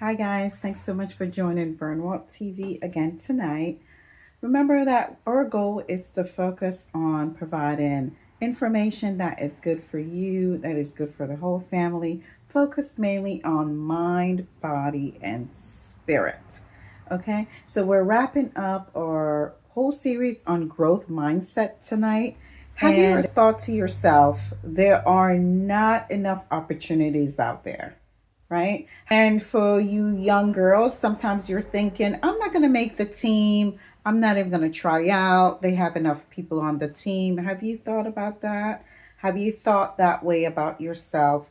Hi guys, thanks so much for joining Burnwalk TV again tonight. Remember that our goal is to focus on providing information that is good for you, that is good for the whole family, focus mainly on mind, body, and spirit. Okay, so we're wrapping up our whole series on growth mindset tonight. Have you ever thought to yourself, there are not enough opportunities out there? Right? And for you young girls, sometimes you're thinking, I'm not going to make the team. I'm not even going to try out. They have enough people on the team. Have you thought about that? Have you thought that way about yourself?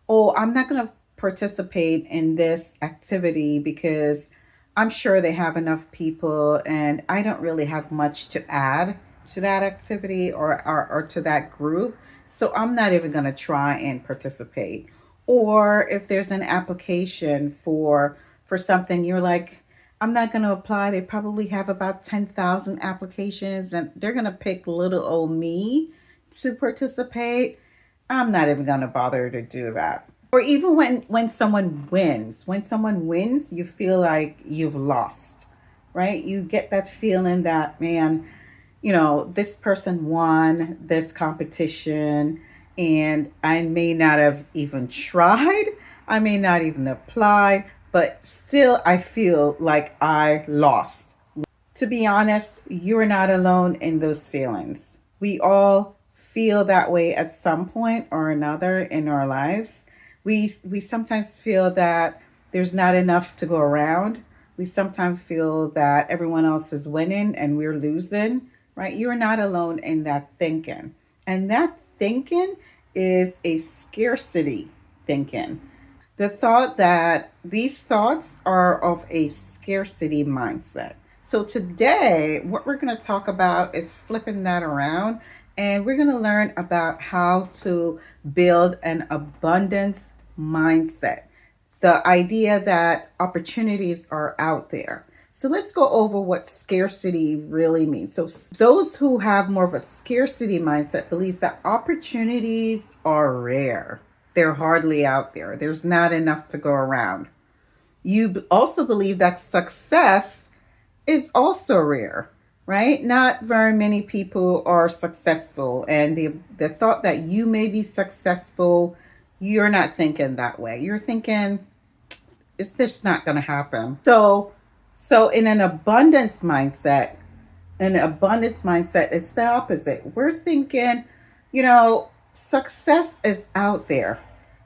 Oh, I'm not going to participate in this activity because I'm sure they have enough people and I don't really have much to add to that activity or to that group. So I'm not even going to try and participate. Or if there's an application for something, you're like, I'm not going to apply. They probably have about 10,000 applications and they're going to pick little old me to participate. I'm not even going to bother to do that. Or even when someone wins, you feel like you've lost, right? You get that feeling that, man, this person won this competition and I may not have even tried. I may not even apply, but still I feel like I lost. To be honest, you're not alone in those feelings. We all feel that way at some point or another in our lives. We sometimes feel that there's not enough to go around. We sometimes feel that everyone else is winning and we're losing, right? You're not alone in that thinking. And that thinking is a scarcity thinking. The thought that these thoughts are of a scarcity mindset. So today, what we're going to talk about is flipping that around, and we're going to learn about how to build an abundance mindset. The idea that opportunities are out there. So let's go over what scarcity really means. So those who have more of a scarcity mindset believes that opportunities are rare. They're hardly out there. There's not enough to go around. You also believe that success is also rare, right? Not very many people are successful. And the thought that you may be successful, you're not thinking that way. You're thinking, it's just not going to happen. So in an abundance mindset, it's the opposite. We're thinking, success is out there,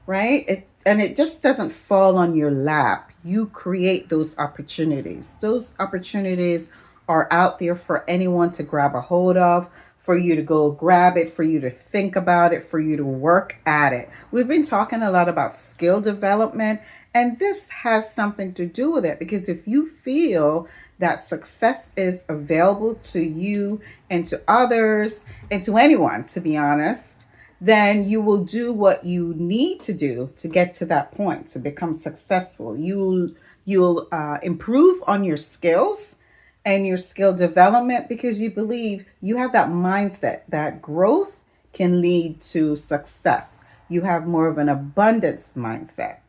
right? And it just doesn't fall on your lap. You create those opportunities. Those opportunities are out there for anyone to grab a hold of, for you to go grab it, for you to think about it, for you to work at it. We've been talking a lot about skill development, and this has something to do with it because if you feel that success is available to you and to others and to anyone, to be honest, then you will do what you need to do to get to that point to become successful. You'll improve on your skills and your skill development because you believe you have that mindset that growth can lead to success. You have more of an abundance mindset.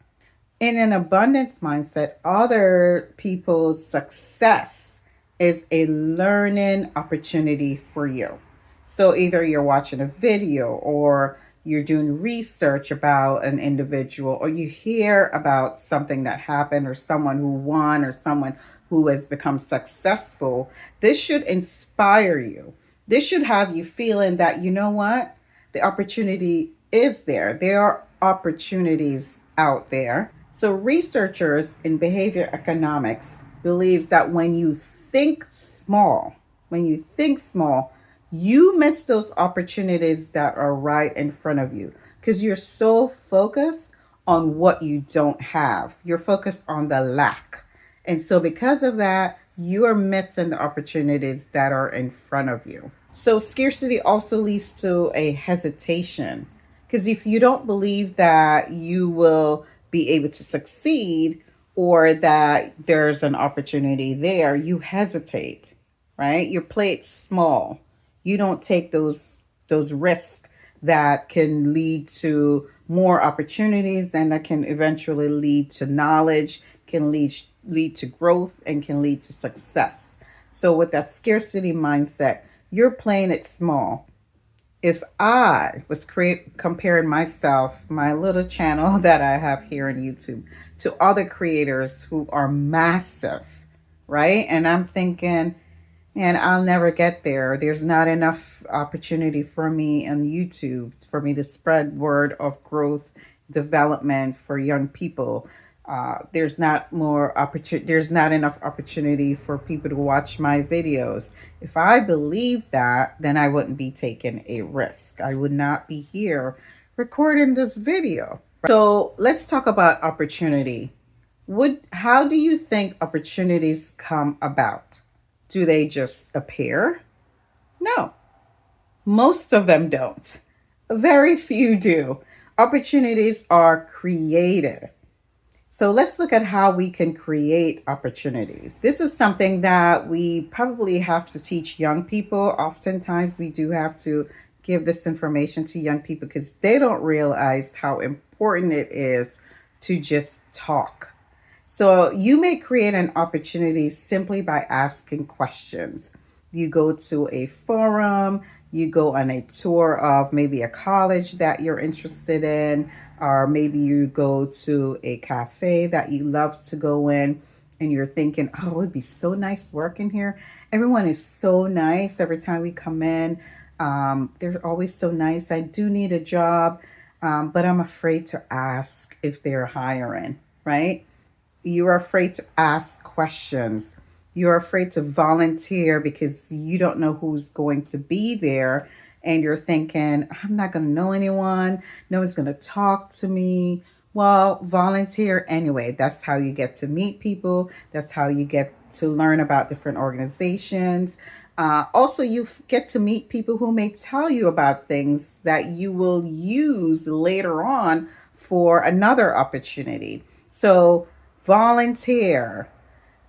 In an abundance mindset, other people's success is a learning opportunity for you. So either you're watching a video or you're doing research about an individual or you hear about something that happened or someone who won or someone who has become successful. This should inspire you. This should have you feeling that, you know what? The opportunity is there. There are opportunities out there. So researchers in behavior economics believes that when you think small, you miss those opportunities that are right in front of you because you're so focused on what you don't have. You're focused on the lack. And so because of that, you are missing the opportunities that are in front of you. So scarcity also leads to a hesitation because if you don't believe that you will be able to succeed or that there's an opportunity there, you hesitate, right? You play it small. You don't take those risks that can lead to more opportunities and that can eventually lead to knowledge, can lead to growth and can lead to success. So with that scarcity mindset, you're playing it small. If I was comparing myself, my little channel that I have here on YouTube, to other creators who are massive, right? And I'm thinking, and I'll never get there. There's not enough opportunity for me on YouTube for me to spread word of growth, development for young people. There's not more opportunity. There's not enough opportunity for people to watch my videos. If I believe that, then I wouldn't be taking a risk. I would not be here recording this video. So let's talk about opportunity. How do you think opportunities come about? Do they just appear? No, most of them don't. Very few do. Opportunities are created. So let's look at how we can create opportunities. This is something that we probably have to teach young people. Oftentimes, we do have to give this information to young people because they don't realize how important it is to just talk. So you may create an opportunity simply by asking questions. You go to a forum, you go on a tour of maybe a college that you're interested in, or maybe you go to a cafe that you love to go in and you're thinking, oh, it would be so nice working here. Everyone is so nice every time we come in. They're always so nice. I do need a job, but I'm afraid to ask if they're hiring, right? You're afraid to ask questions. You're afraid to volunteer because you don't know who's going to be there. And you're thinking, I'm not going to know anyone. No one's going to talk to me. Well, volunteer anyway. That's how you get to meet people. That's how you get to learn about different organizations. Also, you get to meet people who may tell you about things that you will use later on for another opportunity. So, volunteer,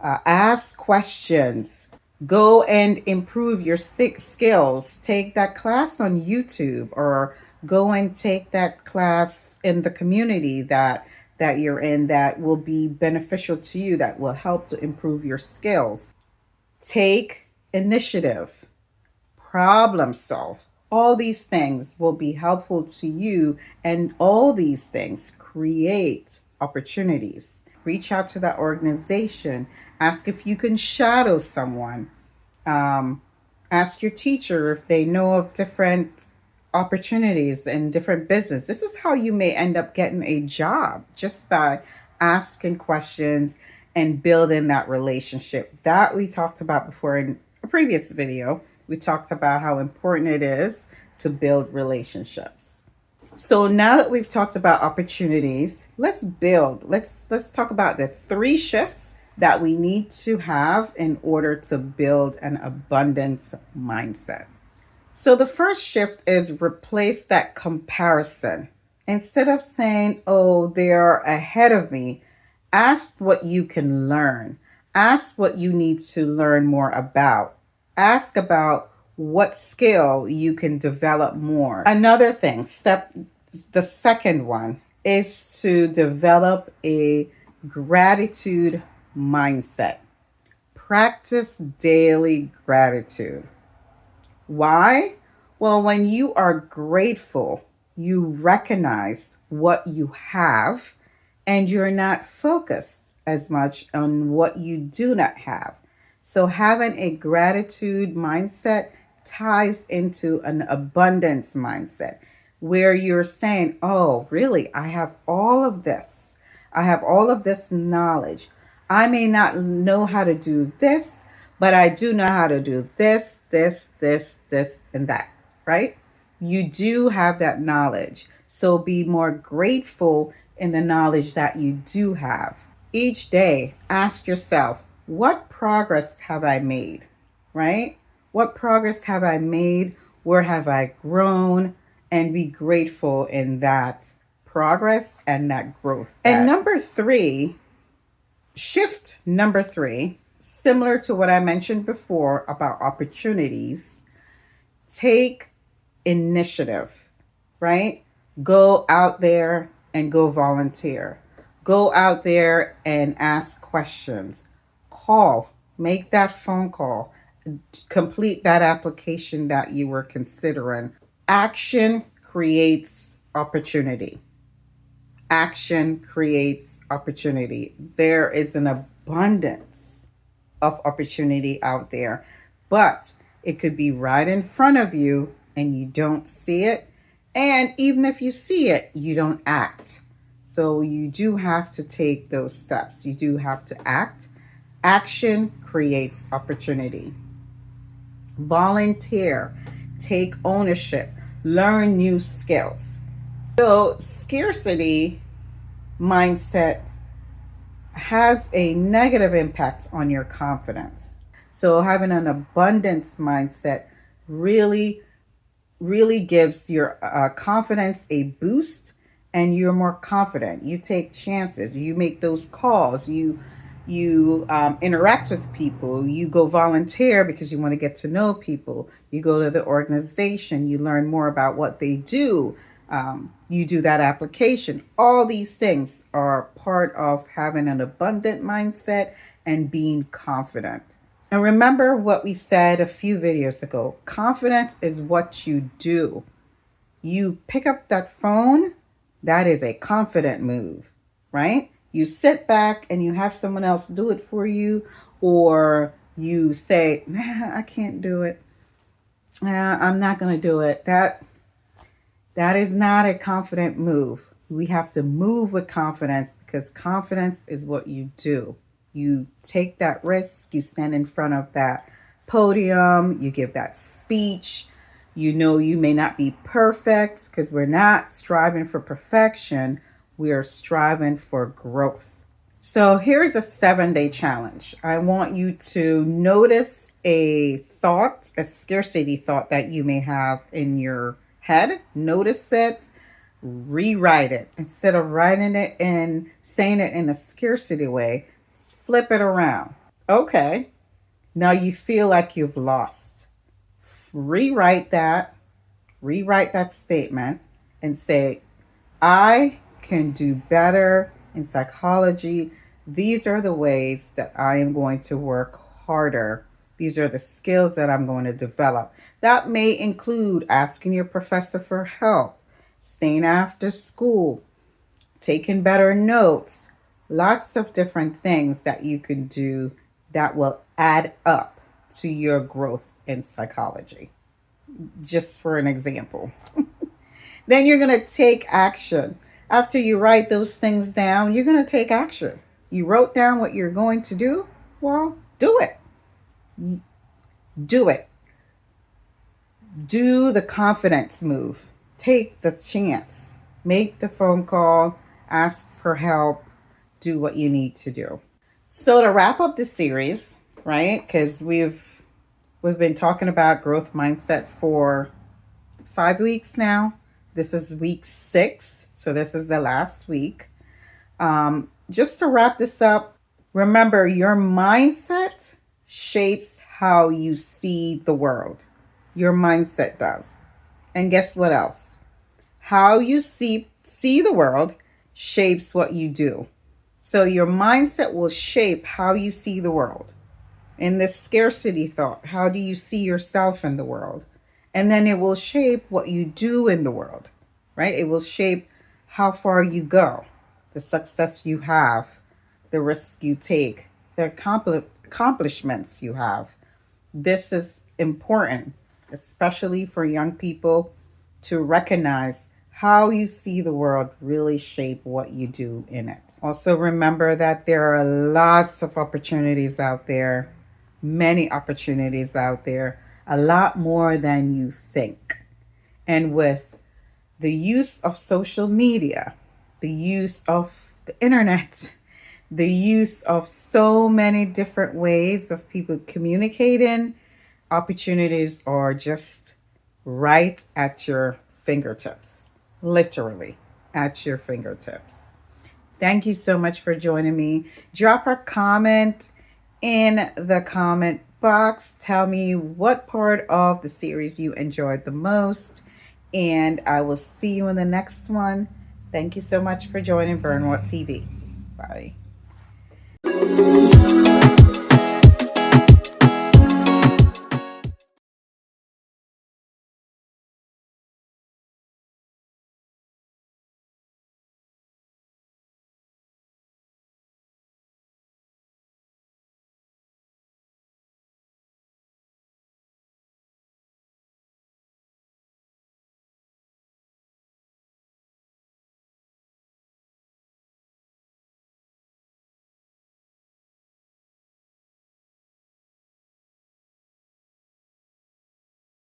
ask questions, go and improve your skills. Take that class on YouTube or go and take that class in the community that you're in that will be beneficial to you, that will help to improve your skills. Take initiative, problem solve. All these things will be helpful to you, and all these things create opportunities. Reach out to that organization. Ask if you can shadow someone. Ask your teacher if they know of different opportunities in different business. This is how you may end up getting a job, just by asking questions and building that relationship that we talked about before in a previous video. We talked about how important it is to build relationships. So now that we've talked about opportunities, let's build. Let's talk about the 3 shifts that we need to have in order to build an abundance mindset. So the first shift is replace that comparison. Instead of saying, oh, they're ahead of me, ask what you can learn. Ask what you need to learn more about. Ask about what skill you can develop more. Another thing, the second one is to develop a gratitude mindset. Practice daily gratitude. Why? Well, when you are grateful, you recognize what you have and you're not focused as much on what you do not have. So having a gratitude mindset ties into an abundance mindset where you're saying, oh, really, I have all of this. I have all of this knowledge. I may not know how to do this, but I do know how to do this, and that, right? You do have that knowledge. So be more grateful in the knowledge that you do have. Each day, ask yourself, what progress have I made, right? What progress have I made? Where have I grown? And be grateful in that progress and that growth. And shift number 3, similar to what I mentioned before about opportunities, take initiative, right? Go out there and go volunteer. Go out there and ask questions. Call, make that phone call, complete that application that you were considering. Action creates opportunity. Action creates opportunity. There is an abundance of opportunity out there, but it could be right in front of you and you don't see it. And even if you see it, you don't act. So you do have to take those steps. You do have to act. Action creates opportunity. Volunteer, take ownership, learn new skills. So, scarcity mindset has a negative impact on your confidence. So, having an abundance mindset really, really gives your confidence a boost, and you're more confident. You take chances. You make those calls. You interact with people. You go volunteer because you want to get to know people. You go to the organization. You learn more about what they do. You do that application. All these things are part of having an abundant mindset and being confident. And remember what we said a few videos ago. Confidence is what you do. You pick up that phone, that is a confident move, right? You sit back and you have someone else do it for you, or you say, nah, I can't do it. Nah, I'm not going to do it. That is not a confident move. We have to move with confidence because confidence is what you do. You take that risk, you stand in front of that podium, you give that speech. You know you may not be perfect because we're not striving for perfection. We are striving for growth. So here's a 7-day challenge. I want you to notice a thought, a scarcity thought that you may have in your head. Notice it, rewrite it. Instead of writing it and saying it in a scarcity way, flip it around. Okay, now you feel like you've lost. Rewrite that statement and say, I can do better in psychology. These are the ways that I am going to work harder. These are the skills that I'm going to develop. That may include asking your professor for help, staying after school, taking better notes, lots of different things that you can do that will add up to your growth in psychology. Just for an example. Then you're going to take action. After you write those things down, you're going to take action. You wrote down what you're going to do. Well, do it. Do it. Do the confidence move. Take the chance. Make the phone call. Ask for help. Do what you need to do. So to wrap up the series, right? Because we've been talking about growth mindset for 5 weeks now. This is week 6. So this is the last week. Just to wrap this up, remember your mindset shapes how you see the world. Your mindset does. And guess what else? How you see the world shapes what you do. So your mindset will shape how you see the world. In this scarcity thought, how do you see yourself in the world? And then it will shape what you do in the world, right? It will shape how far you go, the success you have, the risks you take, the accomplishments you have. This is important, especially for young people, to recognize how you see the world really shape what you do in it. Also remember that there are lots of opportunities out there, many opportunities out there, a lot more than you think. And with the use of social media, the use of the internet, the use of so many different ways of people communicating, opportunities are just right at your fingertips, literally at your fingertips. Thank you so much for joining me. Drop a comment in the comment box. Tell me what part of the series you enjoyed the most, and I will see you in the next one. Thank you so much for joining Burnwhat TV. everybody.